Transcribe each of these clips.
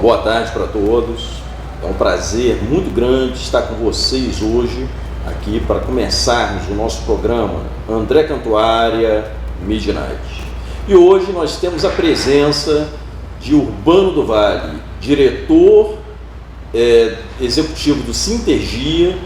Boa tarde para todos. É um prazer muito grande estar com vocês hoje aqui para começarmos o nosso programa André Cantuária Midnight. E hoje nós temos a presença de Urbano do Vale, diretor executivo do Sintergia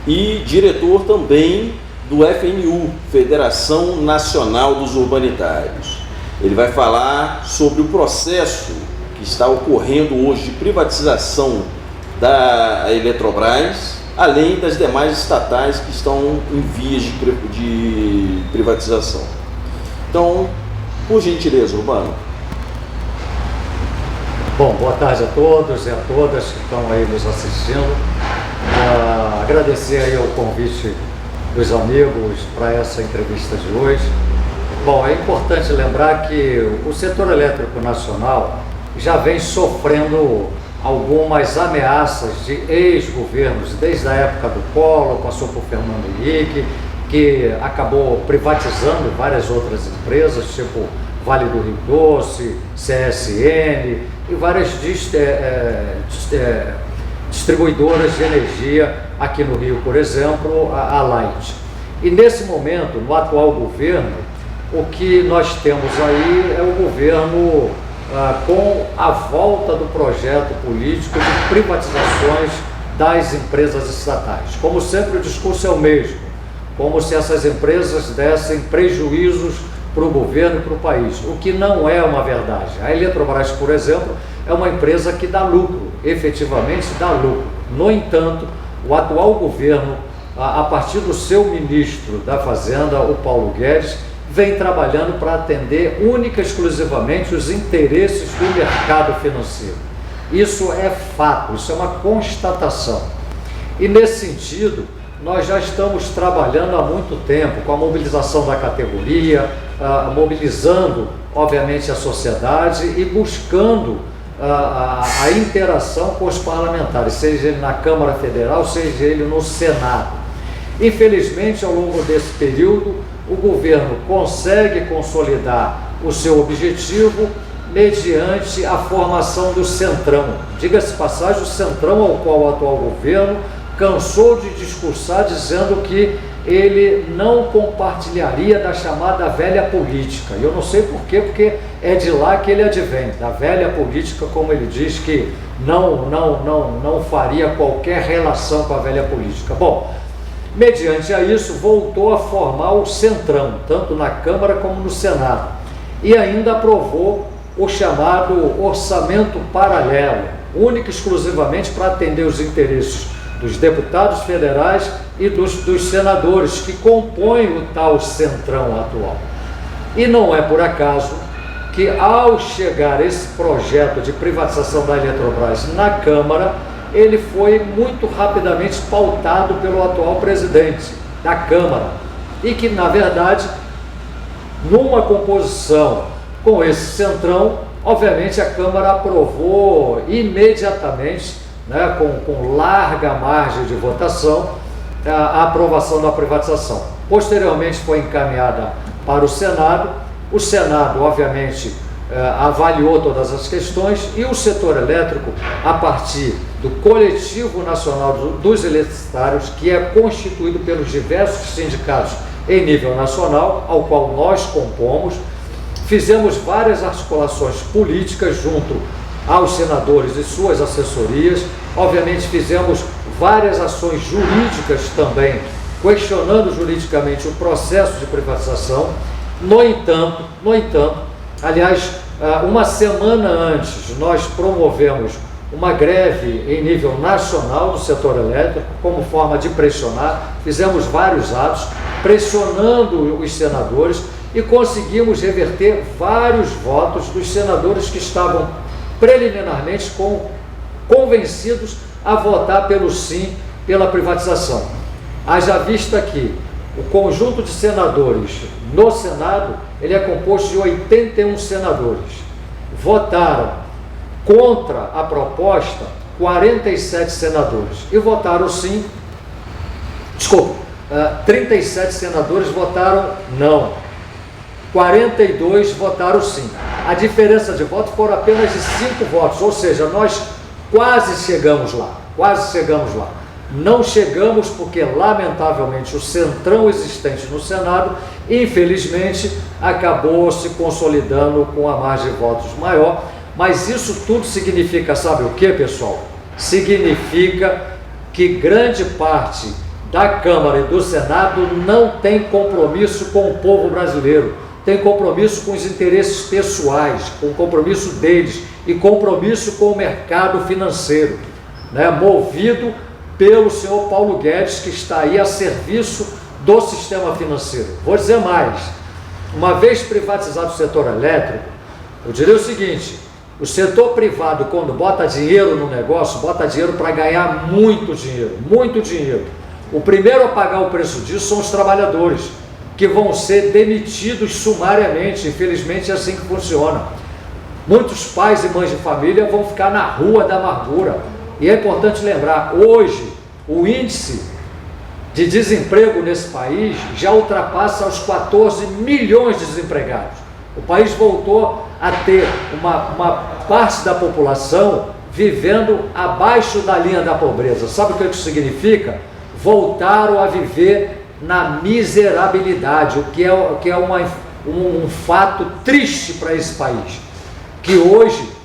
e diretor também do FNU, Federação Nacional dos Urbanitários. Ele vai falar sobre o processo que está ocorrendo hoje de privatização da Eletrobras, além das demais estatais que estão em vias de privatização. Então, por gentileza, Urbano. Bom, boa tarde a todos e a todas que estão aí nos assistindo. Agradecer aí o convite dos amigos para essa entrevista de hoje. Bom, é importante lembrar que o setor elétrico nacional já vem sofrendo algumas ameaças de ex-governos, desde a época do Collor, passou por Fernando Henrique, que acabou privatizando várias outras empresas, tipo Vale do Rio Doce, CSN e várias distribuidoras de energia aqui no Rio, por exemplo, a Light. E nesse momento, no atual governo, o que nós temos aí é o governo com a volta do projeto político de privatizações das empresas estatais. Como sempre, o discurso é o mesmo, como se essas empresas dessem prejuízos para o governo e para o país, o que não é uma verdade. A Eletrobras, por exemplo, é uma empresa que dá lucro, efetivamente dá lucro. No entanto, o atual governo, a partir do seu ministro da Fazenda, o Paulo Guedes, vem trabalhando para atender única e exclusivamente os interesses do mercado financeiro. Isso é fato, isso é uma constatação. E nesse sentido, nós já estamos trabalhando há muito tempo com a mobilização da categoria, mobilizando, obviamente, a sociedade e buscando a interação com os parlamentares, seja ele na Câmara Federal, seja ele no Senado. Infelizmente, ao longo desse período, o governo consegue consolidar o seu objetivo mediante a formação do Centrão. Diga-se passagem, o Centrão ao qual o atual governo cansou de discursar dizendo que ele não compartilharia da chamada velha política. E eu não sei por quê, porque é de lá que ele advém, da velha política, como ele diz que não faria qualquer relação com a velha política. Bom, mediante a isso, voltou a formar o Centrão, tanto na Câmara como no Senado. E ainda aprovou o chamado orçamento paralelo, único e exclusivamente para atender os interesses dos deputados federais e dos senadores que compõem o tal Centrão atual. E não é por acaso que, ao chegar esse projeto de privatização da Eletrobras na Câmara, ele foi muito rapidamente pautado pelo atual presidente da Câmara e que, na verdade, numa composição com esse Centrão, obviamente a Câmara aprovou imediatamente, né, com larga margem de votação, a aprovação da privatização. Posteriormente foi encaminhada para o Senado. O Senado, obviamente, avaliou todas as questões e o setor elétrico, a partir do Coletivo Nacional dos Eletricitários, que é constituído pelos diversos sindicatos em nível nacional, ao qual nós compomos, fizemos várias articulações políticas junto aos senadores e suas assessorias. Obviamente fizemos várias ações jurídicas também, questionando juridicamente o processo de privatização. No entanto, aliás, uma semana antes, nós promovemos uma greve em nível nacional do setor elétrico, como forma de pressionar. Fizemos vários atos, pressionando os senadores e conseguimos reverter vários votos dos senadores que estavam preliminarmente convencidos a votar pelo sim, pela privatização. Haja vista que o conjunto de senadores no Senado, ele é composto de 81 senadores. Votaram contra a proposta 47 senadores e votaram sim, 37 senadores votaram não, 42 votaram sim. a diferença de voto foram apenas de 5 votos, ou seja, nós quase chegamos lá, Não chegamos porque, lamentavelmente, o centrão existente no Senado, infelizmente, acabou se consolidando com a margem de votos maior. Mas isso tudo significa, sabe o que, pessoal? Significa que grande parte da Câmara e do Senado não tem compromisso com o povo brasileiro, tem compromisso com os interesses pessoais, com o compromisso deles e compromisso com o mercado financeiro, né? Movido pelo senhor Paulo Guedes, que está aí a serviço do sistema financeiro. Vou dizer mais, uma vez privatizado o setor elétrico, eu diria o seguinte: o setor privado, quando bota dinheiro no negócio, bota dinheiro para ganhar muito dinheiro. O primeiro a pagar o preço disso são os trabalhadores, que vão ser demitidos sumariamente. Infelizmente é assim que funciona. Muitos pais e mães de família vão ficar na rua da amargura. E é importante lembrar, hoje o índice de desemprego nesse país já ultrapassa os 14 milhões de desempregados. O país voltou a ter uma parte da população vivendo abaixo da linha da pobreza. Sabe o que isso significa? Voltaram a viver na miserabilidade, o que é um fato triste para esse país, que hoje,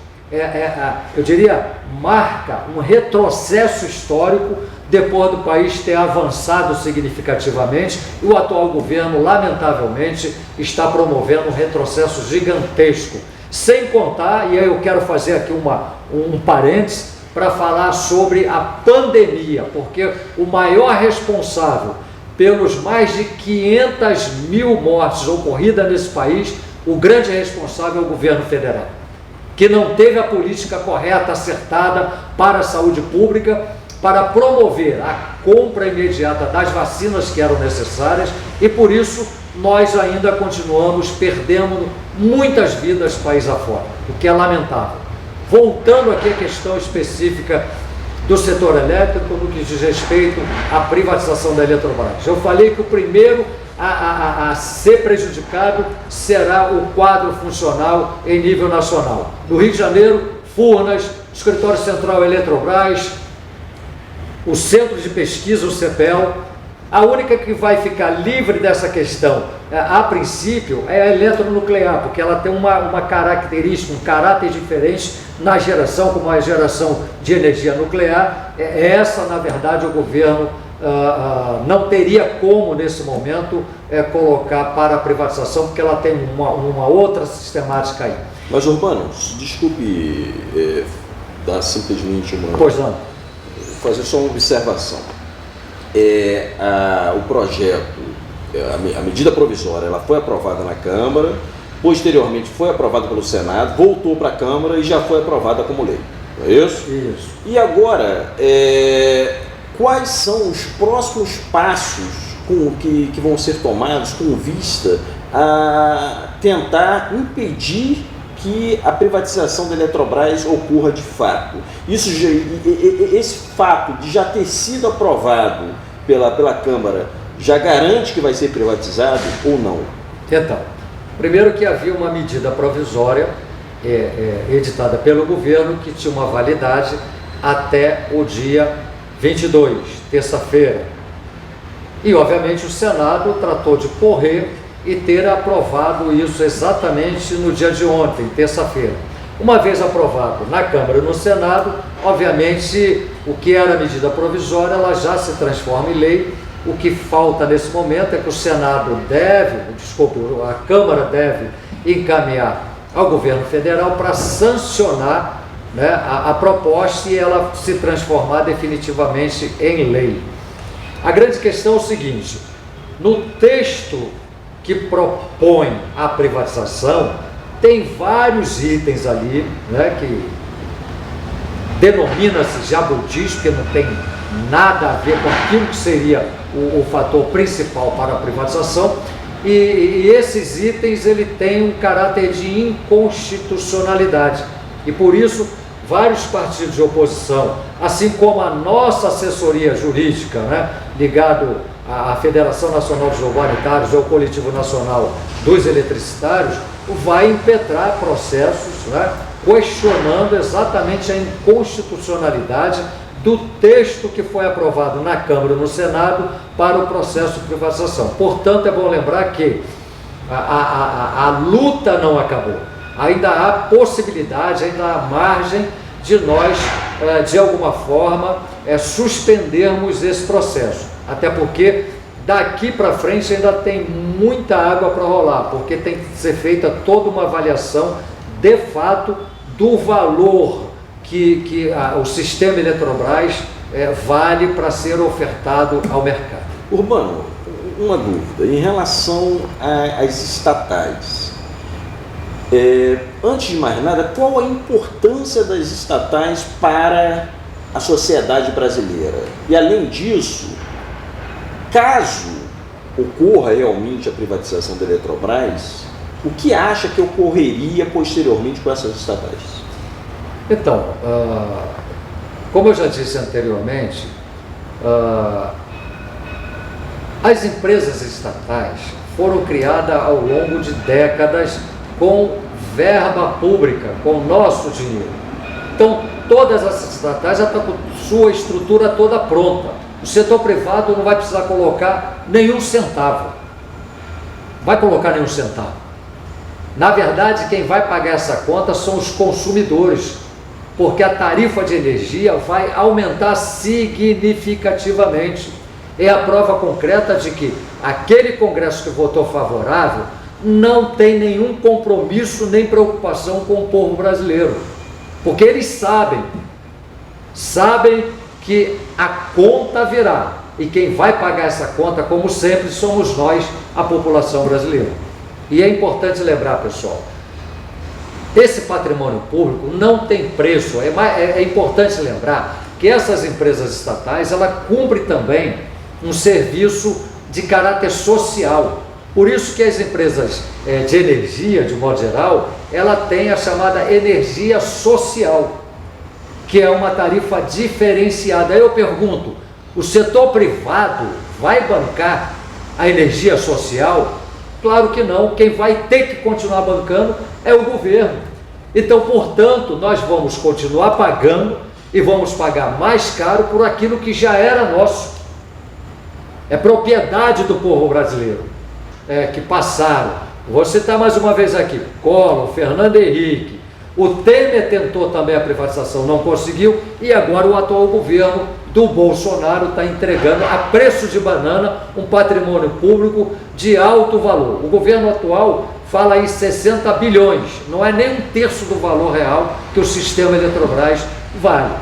eu diria, marca um retrocesso histórico depois do país ter avançado significativamente, e o atual governo, lamentavelmente, está promovendo um retrocesso gigantesco. Sem contar, e aí eu quero fazer aqui um parênteses, para falar sobre a pandemia, porque o maior responsável pelos mais de 500 mil mortes ocorridas nesse país, o grande responsável é o governo federal, que não teve a política correta, acertada para a saúde pública, para promover a compra imediata das vacinas que eram necessárias, e por isso nós ainda continuamos perdendo muitas vidas país afora, o que é lamentável. Voltando aqui à questão específica do setor elétrico, no que diz respeito à privatização da Eletrobras. Eu falei que o primeiro a ser prejudicado será o quadro funcional em nível nacional. No Rio de Janeiro, Furnas, Escritório Central Eletrobras, o Centro de Pesquisa, o CEPEL. A única que vai ficar livre dessa questão, a princípio, é a eletronuclear, porque ela tem uma característica, um caráter diferente na geração, como a geração de energia nuclear. Essa, na verdade, o governo não teria como, nesse momento, colocar para a privatização, porque ela tem uma outra sistemática aí. Mas, Urbano, desculpe dar simplesmente Pois não. Fazer só uma observação. O projeto, a medida provisória, ela foi aprovada na Câmara, posteriormente foi aprovada pelo Senado, voltou para a Câmara e já foi aprovada como lei, não é isso? Isso. E agora, quais são os próximos passos que vão ser tomados com vista a tentar impedir que a privatização da Eletrobras ocorra de fato? Esse fato de já ter sido aprovado pela Câmara já garante que vai ser privatizado ou não? Então, primeiro que havia uma medida provisória editada pelo governo que tinha uma validade até o dia 22, terça-feira. E, obviamente, o Senado tratou de correr e ter aprovado isso exatamente no dia de ontem, terça-feira. Uma vez aprovado na Câmara e no Senado, obviamente, o que era medida provisória, ela já se transforma em lei. O que falta nesse momento é que a Câmara deve encaminhar ao governo federal para sancionar, né, a proposta e ela se transformar definitivamente em lei. A grande questão é o seguinte: no texto que propõe a privatização, tem vários itens ali, né, que denomina-se jabudis, porque não tem nada a ver com aquilo que seria o fator principal para a privatização, e esses itens ele tem um caráter de inconstitucionalidade, e por isso vários partidos de oposição, assim como a nossa assessoria jurídica, né, ligado à Federação Nacional dos Urbanitários, ao Coletivo Nacional dos Eletricitários, vai impetrar processos, né, questionando exatamente a inconstitucionalidade do texto que foi aprovado na Câmara e no Senado para o processo de privatização. Portanto, é bom lembrar que a luta não acabou. Ainda há possibilidade, ainda há margem de nós, de alguma forma, suspendermos esse processo. Até porque daqui para frente ainda tem muita água para rolar, porque tem que ser feita toda uma avaliação de fato do valor que o sistema Eletrobras vale para ser ofertado ao mercado. Urbano, uma dúvida em relação às estatais. Antes de mais nada, qual a importância das estatais para a sociedade brasileira? E além disso, caso ocorra realmente a privatização da Eletrobras, o que acha que ocorreria posteriormente com essas estatais? Então, como eu já disse anteriormente, as empresas estatais foram criadas ao longo de décadas com verba pública, com nosso dinheiro. Então, todas essas estatais já estão com sua estrutura toda pronta. O setor privado não vai precisar colocar nenhum centavo. Vai colocar nenhum centavo. Na verdade, quem vai pagar essa conta são os consumidores, porque a tarifa de energia vai aumentar significativamente. É a prova concreta de que aquele Congresso que votou favorável não tem nenhum compromisso nem preocupação com o povo brasileiro, porque eles sabem que a conta virá, e quem vai pagar essa conta, como sempre, somos nós, a população brasileira. E é importante lembrar, pessoal, esse patrimônio público não tem preço. É importante lembrar que essas empresas estatais, ela cumprem também um serviço de caráter social. Por isso que as empresas de energia, de modo geral, ela tem a chamada energia social, que é uma tarifa diferenciada. Aí eu pergunto, o setor privado vai bancar a energia social? Claro que não. Quem vai ter que continuar bancando é o governo. Então, portanto, nós vamos continuar pagando e vamos pagar mais caro por aquilo que já era nosso. É propriedade do povo brasileiro, que passaram. Vou citar mais uma vez aqui: Collor, Fernando Henrique. O Temer tentou também a privatização, não conseguiu, e agora o atual governo do Bolsonaro está entregando a preço de banana um patrimônio público de alto valor. O governo atual fala em 60 bilhões, não é nem um terço do valor real que o sistema Eletrobras vale.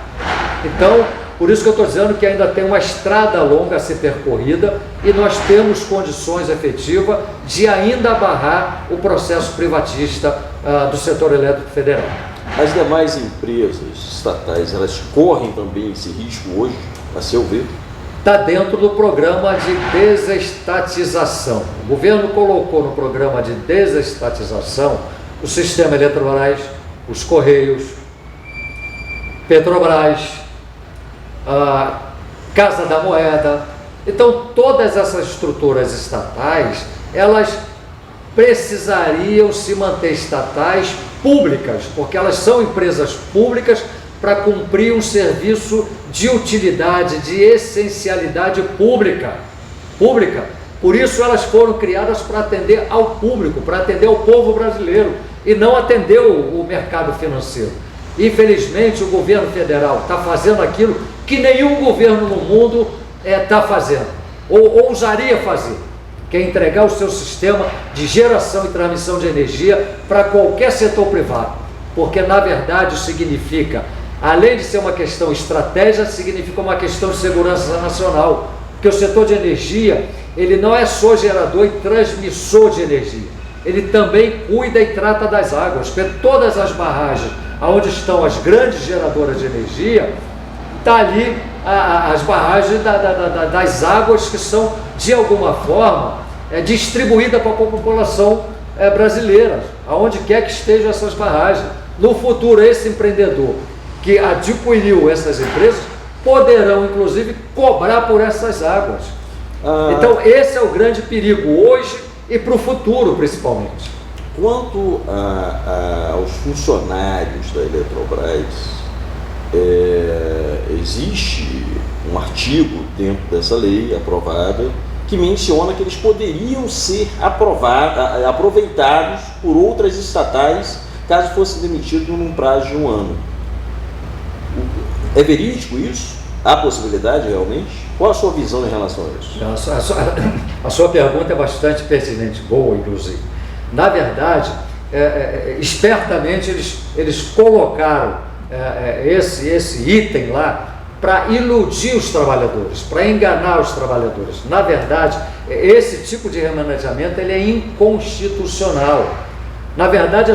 Então, por isso que eu estou dizendo que ainda tem uma estrada longa a ser percorrida e nós temos condições efetivas de ainda barrar o processo privatista do setor elétrico federal. As demais empresas estatais, elas correm também esse risco hoje, a seu ver? Está dentro do programa de desestatização. O governo colocou no programa de desestatização o sistema Eletrobras, os Correios, Petrobras, a Casa da Moeda. Então, todas essas estruturas estatais, elas precisariam se manter estatais públicas, porque elas são empresas públicas para cumprir um serviço de utilidade, de essencialidade pública. Por isso elas foram criadas para atender ao público, para atender ao povo brasileiro e não atender o mercado financeiro. Infelizmente, o governo federal está fazendo aquilo que nenhum governo no mundo está fazendo, ou ousaria fazer, que é entregar o seu sistema de geração e transmissão de energia para qualquer setor privado, porque na verdade significa, além de ser uma questão estratégica, significa uma questão de segurança nacional, porque o setor de energia, ele não é só gerador e transmissor de energia, ele também cuida e trata das águas, porque todas as barragens onde estão as grandes geradoras de energia, está ali as barragens das águas que são, de alguma forma, distribuídas para a população brasileira, aonde quer que estejam essas barragens. No futuro, esse empreendedor que adquiriu essas empresas poderão, inclusive, cobrar por essas águas. Então, esse é o grande perigo hoje e para o futuro, principalmente. Quanto aos funcionários da Eletrobras, existe um artigo dentro dessa lei aprovada que menciona que eles poderiam ser aproveitados por outras estatais caso fossem demitidos num prazo de 1 ano. É verídico isso? Há possibilidade realmente? Qual a sua visão em relação a isso? A sua pergunta é bastante pertinente, boa inclusive. Na verdade, espertamente eles colocaram esse item lá para iludir os trabalhadores, para enganar os trabalhadores. Na verdade, esse tipo de remanejamento ele é inconstitucional. Na verdade,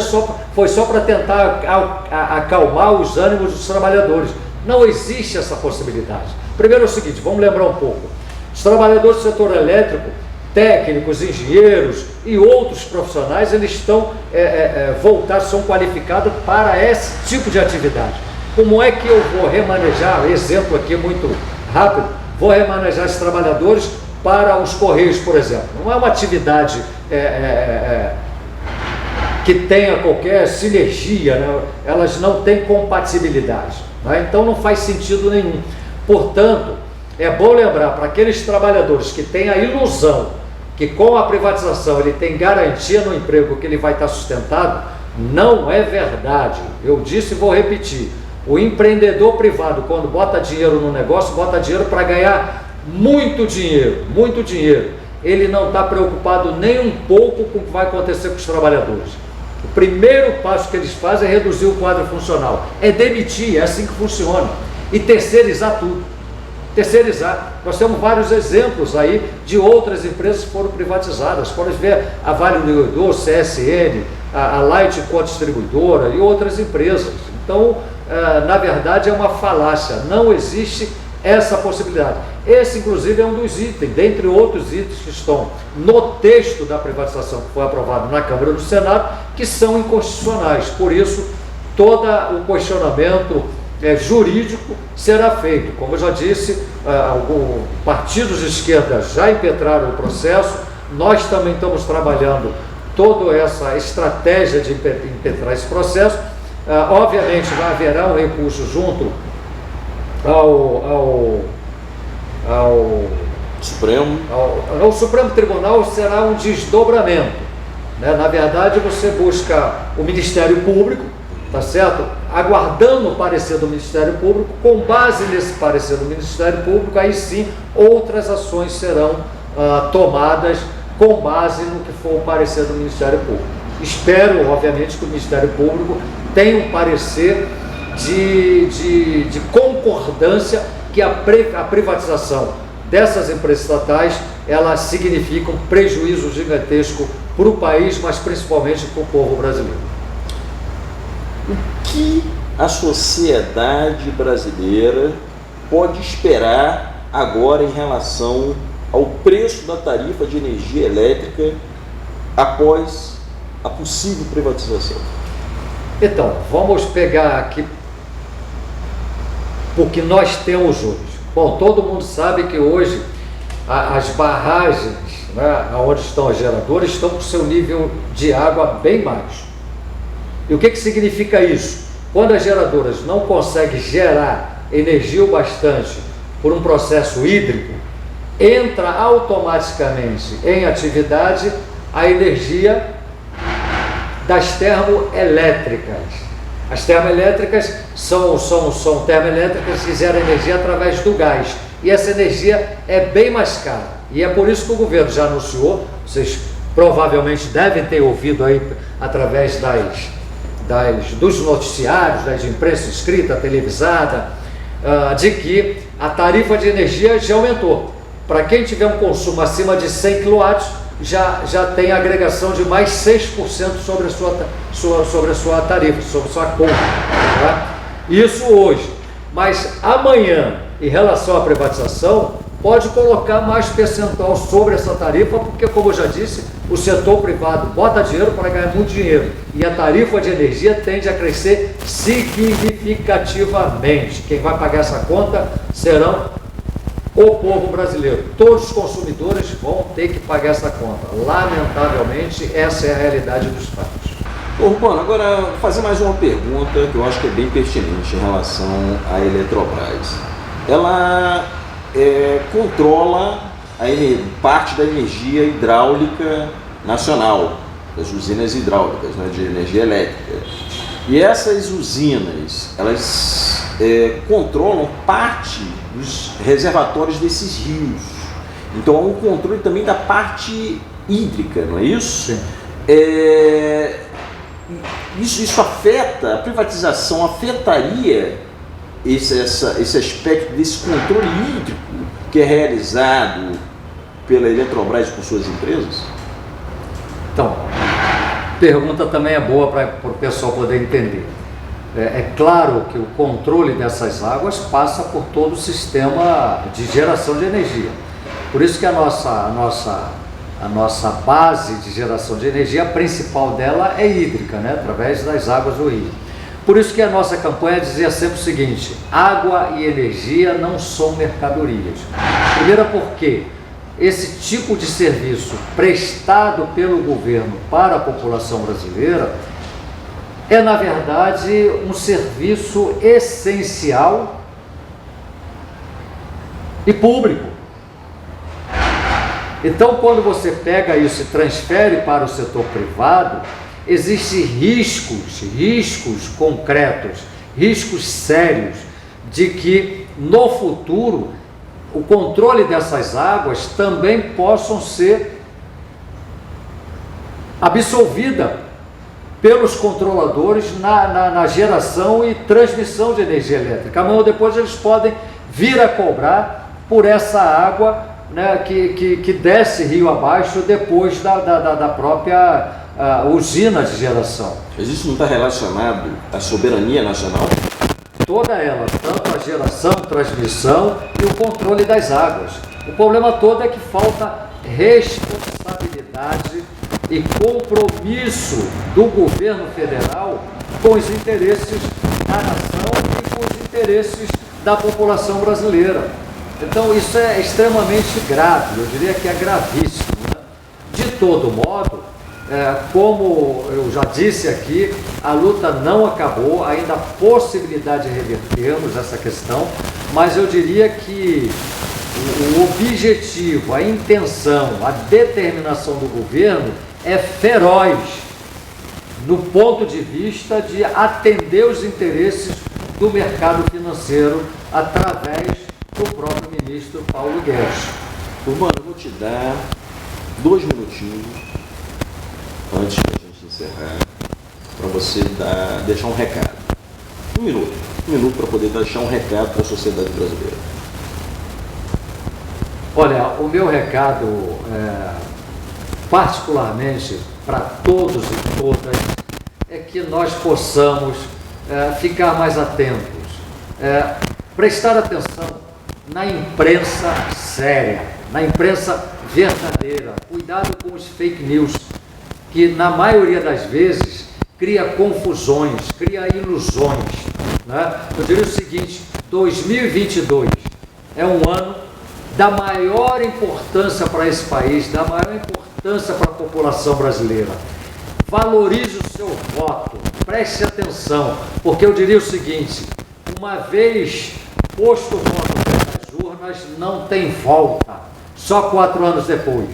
foi só para tentar acalmar os ânimos dos trabalhadores. Não existe essa possibilidade. Primeiro é o seguinte, vamos lembrar um pouco. Os trabalhadores do setor elétrico, técnicos, engenheiros e outros profissionais, eles estão voltados, são qualificados para esse tipo de atividade. Como é que eu vou remanejar, exemplo aqui muito rápido, vou remanejar esses trabalhadores para os Correios, por exemplo? Não é uma atividade que tenha qualquer sinergia, né? Elas não têm compatibilidade, né? Então não faz sentido nenhum. Portanto, é bom lembrar para aqueles trabalhadores que têm a ilusão que com a privatização ele tem garantia no emprego que ele vai estar sustentado, não é verdade. Eu disse e vou repetir. O empreendedor privado, quando bota dinheiro no negócio, bota dinheiro para ganhar muito dinheiro, muito dinheiro. Ele não está preocupado nem um pouco com o que vai acontecer com os trabalhadores. O primeiro passo que eles fazem é reduzir o quadro funcional, é demitir, é assim que funciona, e terceirizar tudo. Terceirizar. Nós temos vários exemplos aí de outras empresas que foram privatizadas. Pode ver a Vale do Rio Doce, CSN, a Light Co Distribuidora e outras empresas. Então, na verdade, é uma falácia, não existe essa possibilidade. Esse, inclusive, é um dos itens, dentre outros itens que estão no texto da privatização que foi aprovado na Câmara e no Senado, que são inconstitucionais. Por isso, todo o questionamento jurídico será feito. Como eu já disse, alguns partidos de esquerda já impetraram o processo, nós também estamos trabalhando toda essa estratégia de impetrar esse processo. Obviamente haverá um recurso junto ao Supremo. Ao Supremo Tribunal, será um desdobramento, né? Na verdade, você busca o Ministério Público, tá certo? Aguardando o parecer do Ministério Público, com base nesse parecer do Ministério Público, aí sim outras ações serão tomadas com base no que for o parecer do Ministério Público. Espero, obviamente, que o Ministério Público tenha um parecer de concordância que a privatização dessas empresas estatais, ela significa um prejuízo gigantesco para o país, mas principalmente para o povo brasileiro. O que a sociedade brasileira pode esperar agora em relação ao preço da tarifa de energia elétrica após a possível privatização? Então, vamos pegar aqui o que nós temos hoje. Bom, todo mundo sabe que hoje as barragens, né, onde estão as geradoras, estão com seu nível de água bem baixo. E o que significa isso? Quando as geradoras não conseguem gerar energia o bastante por um processo hídrico, entra automaticamente em atividade a energia das termoelétricas. As termoelétricas são termoelétricas que geram energia através do gás. E essa energia é bem mais cara. E é por isso que o governo já anunciou, vocês provavelmente devem ter ouvido aí através dos noticiários, da imprensa escrita, televisada, de que a tarifa de energia já aumentou. Para quem tiver um consumo acima de 100 kW, já tem agregação de mais 6% sobre a sua tarifa, sobre a sua conta. Tá? Isso hoje. Mas amanhã, em relação à privatização, pode colocar mais percentual sobre essa tarifa, porque, como eu já disse, o setor privado bota dinheiro para ganhar muito dinheiro. E a tarifa de energia tende a crescer significativamente. Quem vai pagar essa conta serão o povo brasileiro, todos os consumidores vão ter que pagar essa conta. Lamentavelmente, essa é a realidade dos fatos. Ô, Rubano, agora vou fazer mais uma pergunta que eu acho que é bem pertinente em relação à Eletrobras. Ela controla parte da energia hidráulica nacional, das usinas hidráulicas, né, de energia elétrica. E essas usinas, elas controlam parte dos reservatórios desses rios. Então há um controle também da parte hídrica, não é isso? Sim. Isso afeta, a privatização afetaria esse aspecto desse controle hídrico que é realizado pela Eletrobras por suas empresas? Então, pergunta também é boa para o pessoal poder entender. É claro que o controle dessas águas passa por todo o sistema de geração de energia. Por isso que a nossa base de geração de energia, a principal dela é hídrica, né? Através das águas do rio. Por isso que a nossa campanha dizia sempre o seguinte: água e energia não são mercadorias. Primeiro porque esse tipo de serviço prestado pelo governo para a população brasileira é, na verdade, um serviço essencial e público. Então, quando você pega isso e transfere para o setor privado, existem riscos concretos, riscos sérios de que no futuro o controle dessas águas também possam ser absolvida pelos controladores na geração e transmissão de energia elétrica. Amanhã ou depois eles podem vir a cobrar por essa água, né, que desce rio abaixo depois da própria usina de geração. Mas isso não está relacionado à soberania nacional? Toda ela, tanto a geração, transmissão e o controle das águas. O problema todo é que falta responsabilidade e compromisso do governo federal com os interesses da nação e com os interesses da população brasileira. Então isso é extremamente grave, eu diria que é gravíssimo, né? De todo modo, como eu já disse aqui, a luta não acabou, ainda há possibilidade de revertermos essa questão, mas eu diria que o objetivo, a intenção, a determinação do governo é feroz no ponto de vista de atender os interesses do mercado financeiro através do próprio ministro Paulo Guedes. Urbano, eu vou te dar 2 minutinhos antes da gente encerrar para você deixar um recado. 1 minuto para poder deixar um recado para a sociedade brasileira. Olha, o meu recado, particularmente para todos e todas, é que nós possamos ficar mais atentos, prestar atenção na imprensa séria, na imprensa verdadeira, cuidado com os fake news, que na maioria das vezes cria confusões, cria ilusões, né? Eu diria o seguinte: 2022 é um ano da maior importância para esse país, da maior importância para a população brasileira. Valorize o seu voto, preste atenção, porque eu diria o seguinte: uma vez posto o voto nas urnas, não tem volta, só 4 anos depois.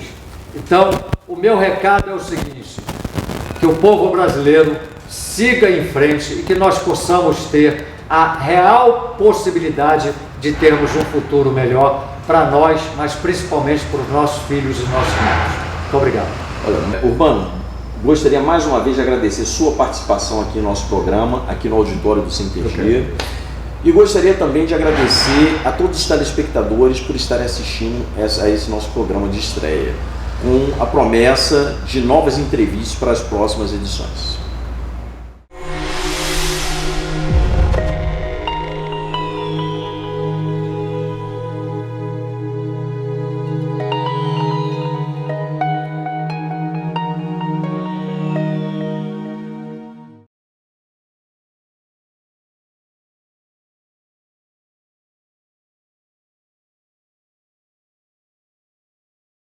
Então, o meu recado é o seguinte: que o povo brasileiro siga em frente e que nós possamos ter a real possibilidade de termos um futuro melhor para nós, mas principalmente para os nossos filhos e nossos netos. Muito obrigado. Olha, Urbano, gostaria mais uma vez de agradecer sua participação aqui no nosso programa, aqui no auditório do CNTG. E gostaria também de agradecer a todos os telespectadores por estarem assistindo a esse nosso programa de estreia, com a promessa de novas entrevistas para as próximas edições.